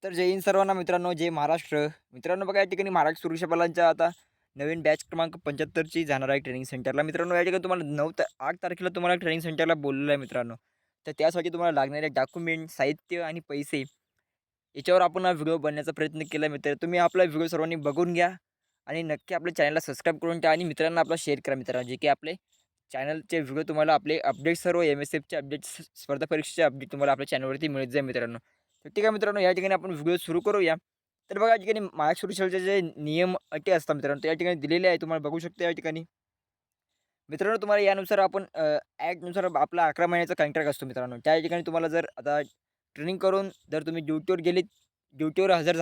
तर जय हिंद सर्वांना मित्रांनो, जय महाराष्ट्र. मित्रांनो बघा या ठिकाणी महाराष्ट्र सुरक्षा बलांच्या आता नवीन बॅच क्रमांक 75ची जाणार आहे ट्रेनिंग सेंटरला. मित्रांनो या ठिकाणी तुम्हाला 8 तारखेला तुम्हाला ट्रेनिंग सेंटरला बोलवलं आहे मित्रांनो. तर त्यासाठी तुम्हाला लागणारे डॉक्युमेंट, साहित्य आणि पैसे याच्यावर आपण हा व्हिडिओ बनवण्याचा प्रयत्न केला मित्र. तुम्ही आपला व्हिडिओ सर्वांनी बघून घ्या आणि नक्की आपल्या चॅनलला सबस्क्राईब करून ठेवा आणि मित्रांना आपला शेअर करा मित्रांनो. जे की आपले चॅनलचे व्हिडिओ तुम्हाला आपले अपडेट सर्व एम-एस-एफचे अपडेट्स, स्पर्धा परीक्षेचे अपडेट तुम्हाला आपल्या चॅनलवरती मिळत जाईल मित्रांनो. तर ठीक आहे मित्रांनो, या ठिकाणी आपण व्हिडिओ सुरू करूया. तर बघा या ठिकाणी महाराष्ट्र सुरक्षेचे जे नियम, अटी असतात मित्रांनो, ते या ठिकाणी दिलेले आहे. तुम्हाला बघू शकता या ठिकाणी. मित्रांनो तुम्हाला यानुसार आपण ॲक्टनुसार आपला 11 महिन्याचा कॉन्ट्रॅक्ट असतो मित्रांनो. त्या ठिकाणी तुम्हाला जर आता ट्रेनिंग करून जर तुम्ही ड्युटीवर गेलीत, ड्युटीवर हजर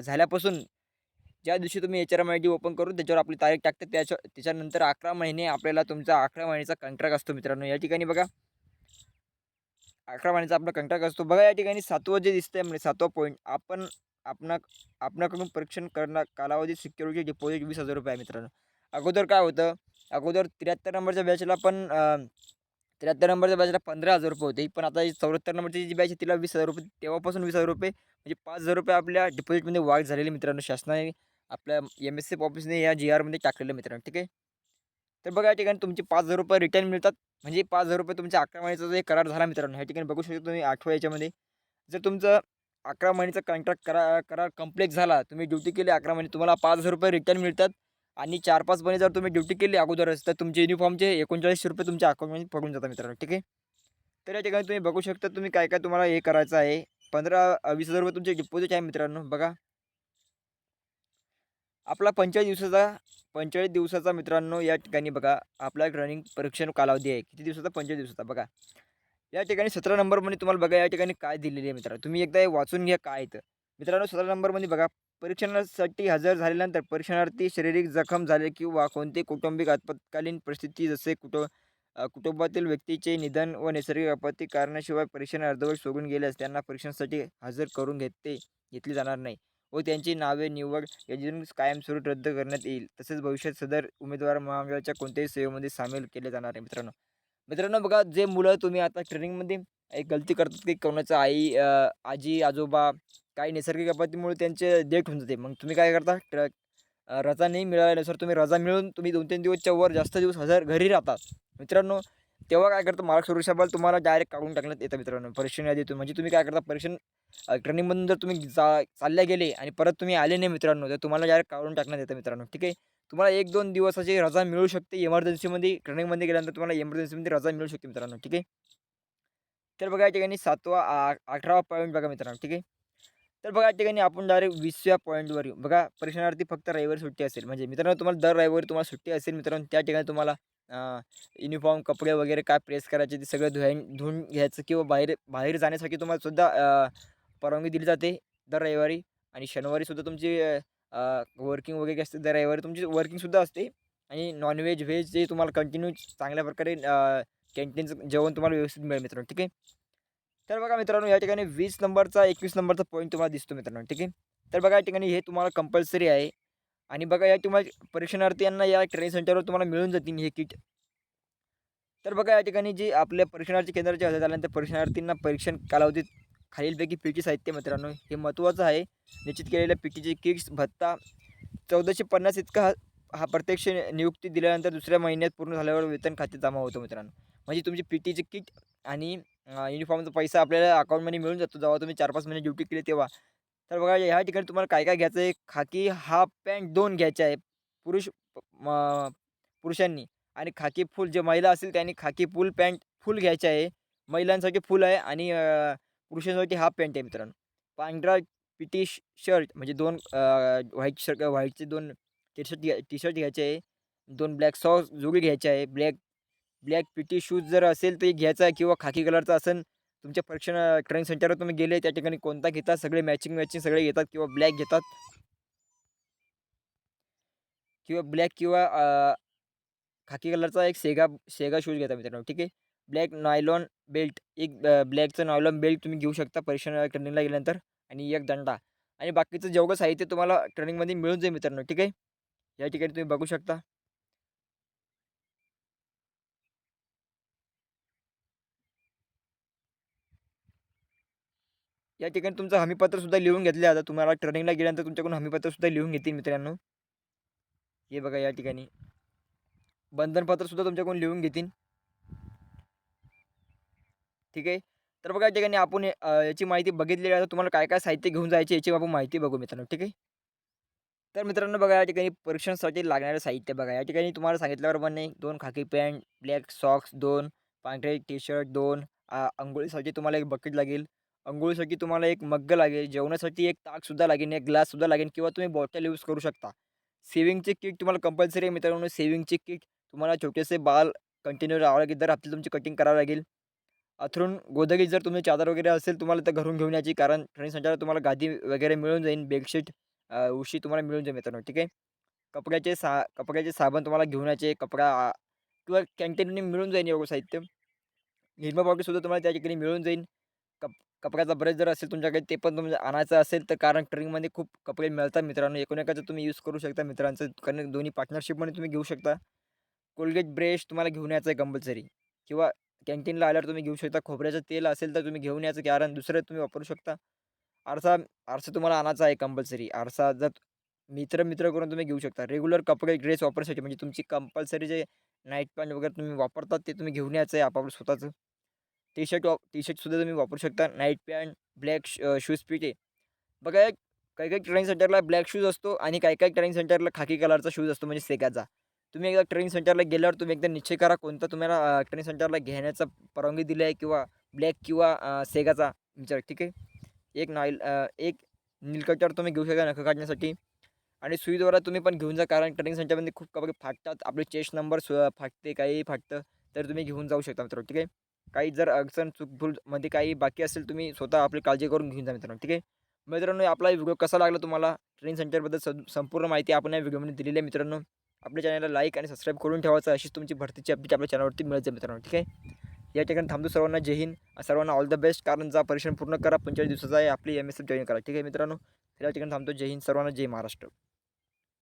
झाल्यापासून ज्या दिवशी तुम्ही एच-आर-एम-आय-डी ओपन करून त्याच्यावर आपली तारीख टाकते त्याच्यानंतर 11 महिने आपल्याला तुमचा 11 महिन्याचा कॉन्ट्रॅक्ट असतो मित्रांनो. या ठिकाणी बघा 11 महिन्याचा आपला कॉन्ट्रॅक्ट असतो. बघा या ठिकाणी 7वं जे दिसतंय म्हणजे 7वा पॉइंट आपणा आपणाकडून परीक्षण करणार कालावधी सिक्युरिटी डिपॉझिट ₹20,000 आहे मित्रांनो. अगोदर काय होतं, अगोदर 73 नंबरच्या बॅचला पण 73 नंबरच्या बॅचला ₹15,000 होते. पण आता 74 नंबरची जी बॅच आहे तिला ₹20,000, तेव्हापासून ₹20,000 म्हणजे ₹5,000 आपल्या डिपॉझिटमध्ये वाढ झालेली मित्रांनो. शासनाने आपल्या एम-एस-एफ ऑफिसने या जी-आरमध्ये टाकलेलं मित्रांनो. ठीक आहे. तर बघा या ठिकाणी तुमचे ₹5,000 रिटर्न मिळतात. म्हणजे ₹5,000 तुमच्या 11 महिन्याचा जो एक करार झाला मित्रांनो. या ठिकाणी बघू शकता तुम्ही 8व्या याच्यामध्ये. जर तुमचं 11 महिन्याचा कॉन्ट्रॅक्ट करार कंप्लीट झाला, तुम्ही ड्युटी केली 11 महिने, तुम्हाला ₹5,000 रिटर्न मिळतात आणि 4-5 महिने जर तुम्ही ड्युटी केली अगोदरच, तर तुमचे युनिफॉर्मचे ₹39 तुमच्या अकाउंटमध्ये पडून जातात मित्रांनो. ठीक आहे. तर या ठिकाणी तुम्ही बघू शकता तुम्ही काय-काय तुम्हाला हे करायचं आहे. 20,000 तुमचे डिपॉझिट आहे मित्रांनो. बघा आपला 45 दिवसाचा मित्रांनो या ठिकाणी बघा आपला रनिंग परीक्षण कालावधी आहे. किती दिवसाचा? 45 दिवसाचा. बघा या ठिकाणी 17 नंबरमध्ये तुम्हाला बघा या ठिकाणी काय दिलेली आहे मित्रांनो. तुम्ही एकदा हे वाचून घ्या काय आहे मित्रांनो 17 नंबरमध्ये बघा परीक्षणासाठी हजर झाल्यानंतर परीक्षणार्थी शारीरिक जखम झाले किंवा कोणते कौटुंबिक आपत्कालीन परिस्थिती जसे कुटुंबातील व्यक्तीचे निधन व नैसर्गिक आपत्ती कारणाशिवाय परीक्षण अर्धवट सोडून गेल्यास त्यांना परीक्षणासाठी हजर करून घेतली जाणार नाही व त्यांची नावे निवड यादीतून कायमस्वरूपी रद्द करण्यात येईल. तसेच भविष्यात सदर उमेदवार महामंडळाच्या कोणत्याही सेवेमध्ये सामील केले जाणार आहे मित्रांनो. मित्रांनो बघा जे मुलं तुम्ही आता ट्रेनिंगमध्ये एक गलती करतात की कोणाचं आजी, आजोबा काही नैसर्गिक आपत्तीमुळे त्यांचे डेथ होऊन जाते. मग तुम्ही काय करता रजा नाही मिळाल्यानुसार तुम्ही रजा मिळवून तुम्ही 2-3 दिवसच्या वर जास्त दिवस हजर घरी राहता. मित्रांनो तेव्हा काय करतं महाराष्ट्र सुरक्षा बल तुम्हाला डायरेक्ट काढून टाकण्यात येतं मित्रांनो परीक्षण यादीतून. म्हणजे तुम्ही काय करता ट्रेनिंगमधून जर तुम्ही चालल्या गेले आणि परत तुम्ही आले नाही मित्रांनो, तर तुम्हाला डायरेक्ट काढून टाकण्यात येतं मित्रांनो. ठीक आहे. तुम्हाला 1-2 दिवसाची रजा मिळू शकते इमर्जन्सीमध्ये. ट्रेनिंगमध्ये गेल्यानंतर तुम्हाला इमर्जन्सीमध्ये रजा मिळू शकते मित्रांनो. ठीक आहे. तर बघा या ठिकाणी 18वा पॉईंट बघा मित्रांनो. ठीक आहे. तर बघा या ठिकाणी आपण डायरेक्ट 20व्या पॉईंटवर येऊ. बघा परीक्षणार्थी फक्त रविवारी सुट्टी असेल. म्हणजे मित्रांनो तुम्हाला दर रविवारी तुम्हाला सुट्टी असेल मित्रांनो. त्या ठिकाणी तुम्हाला युनिफॉर्म, कपडे वगैरे काय प्रेस करायचे ते सगळं धुवून घ्यायचं किंवा बाहेर बाहेर जाण्यासाठी तुम्हाला सुद्धा परवानगी दिली जाते दर रविवारी आणि शनिवारी सुद्धा तुमची वर्किंग वगैरे असते. दर रविवारी तुमची वर्किंगसुद्धा असते आणि नॉन-व्हेज, व्हेज जे तुम्हाला कंटिन्यू चांगल्या प्रकारे कॅन्टीनचं जेवण तुम्हाला व्यवस्थित मिळेल मित्रांनो. ठीक आहे. तर बघा मित्रांनो या ठिकाणी 20 नंबरचा 21 नंबरचा पॉईंट तुम्हाला दिसतो मित्रांनो. ठीक आहे. तर बघा या ठिकाणी हे तुम्हाला कंपल्सरी आहे आणि बघा या तुम्हाला परीक्षणार्थींना या ट्रेनिंग सेंटरवर तुम्हाला मिळून जातील हे किट. तर बघा या ठिकाणी जी आपल्या परीक्षणार्थी केंद्राचे हजर झाल्यानंतर परीक्षणार्थींना परीक्षण कालावधीत खालीलपैकी पीटी साहित्य मित्रांनो हे महत्त्वाचं आहे. निश्चित केलेल्या पीटीचे किट्स भत्ता 1450 इतका हा प्रत्यक्ष नियुक्ती दिल्यानंतर दुसऱ्या महिन्यात पूर्ण झाल्यावर वेतन खात्यात जमा होतो मित्रांनो. म्हणजे तुमची पीटीचे किट आणि युनिफॉर्मचा पैसा आपल्याला अकाउंटमध्ये मिळून जातो जेव्हा तुम्ही 4-5 महिने ड्युटी केली तेव्हा. तर बघा ह्या ठिकाणी तुम्हाला काय-काय घ्यायचं आहे, खाकी हाफ पॅन्ट 2 घ्यायच्या आहे. पुरुष पुरुषांनी आणि खाकी फुल जे महिला असेल त्यांनी खाकी फुल पॅन्ट फुल घ्यायची आहे. महिलांसाठी फुल आहे आणि पुरुषांसाठी हाफ पॅन्ट आहे मित्रांनो. पांढरा पीटी शर्ट म्हणजे 2 व्हाईटचे 2 टी-शर्ट घ्यायचे आहे. 2 ब्लॅक सॉक्स जोडी घ्यायचे आहे. ब्लॅक ब्लॅक पीटी शूज जर असेल तर घ्यायचा आहे किंवा खाकी कलरचा असेल तुमच्या ट्रेनिंग सेंटरवर तुम्ही गेले त्या ठिकाणी कोणता घेता सगळे मॅचिंग सगळे घेतात किंवा ब्लॅक घेतात किंवा ब्लॅक किंवा खाकी कलरचा एक शेगा शूज घेता मित्रांनो. ठीक आहे. ब्लॅक नायलॉन बेल्ट एक ब्लॅकचं नायलॉन बेल्ट तुम्ही घेऊ शकता ट्रेनिंगला गेल्यानंतर आणि एक दंडा आणि बाकीचं जेवढं साहित्य तुम्हाला ट्रेनिंगमध्ये मिळून जाईल मित्रांनो. ठीक आहे. या ठिकाणी तुम्ही बघू शकता. या ठिकाणी तुमचं हमीपत्रसुद्धा लिहून घेतलं जातं. तुम्हाला ट्रेनिंगला गेल्यानंतर तुमच्याकडून हमीपत्रसुद्धा लिहून घेतील मित्रांनो. हे बघा या ठिकाणी बंधनपत्रसुद्धा तुमच्याकडून लिहून घेतील. ठीक आहे. तर बघा या ठिकाणी आपण याची माहिती बघितली आहे. तुम्हाला काय काय साहित्य घेऊन जायचे याची आपण माहिती बघू मित्रांनो. ठीक आहे. तर मित्रांनो बघा या ठिकाणी परीक्षांसाठी लागणारं साहित्य बघा. या ठिकाणी तुम्हाला सांगितल्याप्रमाणे 2 खाकी पॅन्ट, ब्लॅक सॉक्स 2, पांढरे टी-शर्ट 2, अंघोळीसाठी तुम्हाला एक बकेट लागेल. अंघोळीसाठी तुम्हाला एक मग्ग लागेल. जेवणासाठी एक ताकसुद्धा लागेल, एक ग्लाससुद्धा लागेल किंवा तुम्ही बॉटल यूज करू शकता. सेव्हिंगचे किट तुम्हाला कंपल्सरी आहे मित्रांनो. सेव्हिंगचे किट तुम्हाला छोटेसे बाल कंटिन्यू लावावं लागेल. दर हप्त्याला तुमची कटिंग करावी लागेल. अथरून गोदडी जर तुम्ही चादर वगैरे असेल तुम्हाला तर घरून घेऊन यायची कारण ट्रेनिंग सेंटरला तुम्हाला गादी वगैरे मिळून जाईल. बेडशीट उशी तुम्हाला मिळून जाईल मित्रांनो. ठीक आहे. कपड्याचे साबण तुम्हाला घेऊन यायचे. किंवा कॅन्टीनने मिळून जाईल एवढं साहित्य. निरमा पावडरसुद्धा तुम्हाला त्या ठिकाणी मिळून जाईल. कप कपड्याचा ब्रश जर असेल तुमच्याकडे ते पण तुम्हाला आणायचं असेल तर कारण ट्रेनिंगमध्ये खूप कपडे मिळतात मित्रांनो. एकूण-एकाचं तुम्ही यूज करू शकता मित्रांचं कारण दोन्ही पार्टनरशिपमध्ये तुम्ही घेऊ शकता. कोलगेट ब्रश तुम्हाला घेऊन यायचं आहे कंपल्सरी किंवा कॅन्टीनला आल्यावर तुम्ही घेऊ शकता. खोबऱ्याचं तेल असेल तर तुम्ही घेऊन यायचं कारण दुसरं तुम्ही वापरू शकता. आरसा आरसा तुम्हाला आणायचा आहे कंपल्सरी. आरसा जर मित्र करून तुम्ही घेऊ शकता. रेग्युलर कपडे ड्रेस वापरण्यासाठी म्हणजे तुमची कंपल्सरी जे नाईट पॅन्ट वगैरे तुम्ही वापरतात ते तुम्ही घेऊन यायचं आहे आपापलं स्वतःचं. टी-शर्टसुद्धा तुम्ही वापरू शकता. Night pant, black shoes fit आहे. बघा काही-काही ट्रेनिंग सेंटरला ब्लॅक शूज असतो आणि काही-काही ट्रेनिंग सेंटरला खाकी कलरचा शूज असतो म्हणजे सेगाचा. तुम्ही एकदा ट्रेनिंग सेंटरला गेल्यावर तुम्ही एकदा निश्चय करा कोणता तुम्हाला ट्रेनिंग सेंटरला घेण्याचा परवानगी दिली आहे किंवा ब्लॅक किंवा सेगाचा विचार ठीक आहे. एक नीलकटर तुम्ही घेऊ शकता नखं काढण्यासाठी आणि सुईद्वारा तुम्ही पण घेऊन जा कारण ट्रेनिंग सेंटरमध्ये खूप कपडे फाटतात. आपले चेस्ट नंबर फाटते, काहीही फाटतं तर तुम्ही घेऊन जाऊ शकता मित्रांनो. ठीक आहे. काही जर अडचण चूक-भूलमध्ये काही बाकी असेल तुम्ही स्वतः आपली काळजी करून घेऊन जा मित्रांनो. ठीक आहे. मित्रांनो आपला व्हिडिओ कसा लागला तुम्हाला? ट्रेनिंग सेंटरबद्दल संपूर्ण माहिती आपण या व्हिडिओमध्ये दिलेली आहे मित्रांनो. आपल्या चॅनलला लाईक आणि सबस्क्राईब करून ठेवायचं अशीच तुमची भरतीची अपडेट आपल्या चॅनलवरती मिळत जाईल मित्रांनो. ठीक आहे. या ठिकाणी थांबतो. सर्वांना जय हिंद. सर्वांना ऑल द बेस्ट कारण जा परिश्रम पूर्ण करा. 45 दिवसाचा आहे आपली MSF जॉईन करा. ठीक आहे मित्रांनो. या ठिकाणी थांबतो. जय हिंद. सर्वांना जय महाराष्ट्र.